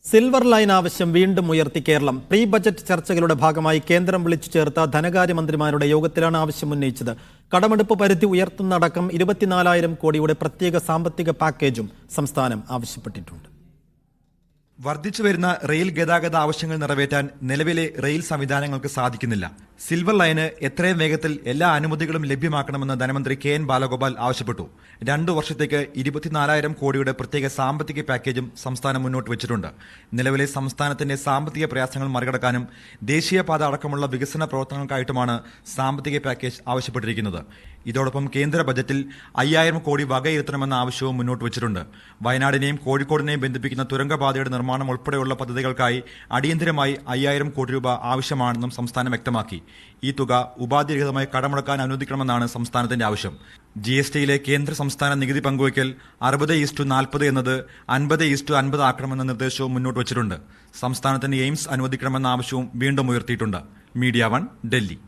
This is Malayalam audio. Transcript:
സിൽവർ ലൈൻ ആവശ്യം വീണ്ടും ഉയർത്തി കേരളം. പ്രീ ബജറ്റ് ചർച്ചകളുടെ ഭാഗമായി കേന്ദ്രം വിളിച്ചു ചേർത്ത ധനകാര്യമന്ത്രിമാരുടെ യോഗത്തിലാണ് ആവശ്യം ഉന്നയിച്ചത്. കടമെടുപ്പ് പരിധി ഉയർത്തുന്നടക്കം 24,000 കോടിയുടെ പ്രത്യേക സാമ്പത്തിക പാക്കേജും സംസ്ഥാനം ആവശ്യപ്പെട്ടിട്ടുണ്ട്. വർദ്ധിച്ചുവരുന്ന റെയിൽ ഗതാഗത ആവശ്യങ്ങൾ നിറവേറ്റാൻ നിലവിലെ റെയിൽ സംവിധാനങ്ങൾക്ക് സാധിക്കുന്നില്ല. സിൽവർ ലൈന് എത്രയും വേഗത്തിൽ എല്ലാ അനുമതികളും ലഭ്യമാക്കണമെന്ന് ധനമന്ത്രി KN ബാലഗോപാൽ ആവശ്യപ്പെട്ടു. 2 വർഷത്തേക്ക് 24,000 കോടിയുടെ പ്രത്യേക സാമ്പത്തിക പാക്കേജും സംസ്ഥാനം മുന്നോട്ട് വെച്ചിട്ടുണ്ട്. നിലവിലെ സംസ്ഥാനത്തിന്റെ സാമ്പത്തിക പ്രയാസങ്ങൾ മറികടക്കാനും ദേശീയപാത അടക്കമുള്ള വികസന പ്രവർത്തനങ്ങൾക്കായിട്ടുമാണ് സാമ്പത്തിക പാക്കേജ് ആവശ്യപ്പെട്ടിരിക്കുന്നത്. ഇതോടൊപ്പം കേന്ദ്ര ബജറ്റിൽ 5,000 കോടി വകയിരുത്തണമെന്ന ആവശ്യവും മുന്നോട്ട് വെച്ചിട്ടുണ്ട്. വയനാടിനെയും കോഴിക്കോടിനെയും ബന്ധിപ്പിക്കുന്ന തുരങ്കപാതയുടെ നിർമ്മാണം ഉൾപ്പെടെയുള്ള പദ്ധതികൾക്കായി അടിയന്തരമായി 5,000 കോടി രൂപ ആവശ്യമാണെന്നും സംസ്ഥാനം വ്യക്തമാക്കി. ഈ തുക ഉപാധിരഹിതമായി കടമുടക്കാൻ അനുവദിക്കണമെന്നാണ് സംസ്ഥാനത്തിന്റെ ആവശ്യം. GSTയിലെ കേന്ദ്ര സംസ്ഥാന നികുതി പങ്കുവയ്ക്കൽ 60:40 എന്നത് 50:50 ആക്കണമെന്ന നിർദ്ദേശവും മുന്നോട്ട് വച്ചിട്ടുണ്ട്. സംസ്ഥാനത്തിന് എയിംസ് അനുവദിക്കണമെന്ന ആവശ്യവും വീണ്ടും ഉയർത്തിയിട്ടുണ്ട്. മീഡിയ 1, ഡൽഹി.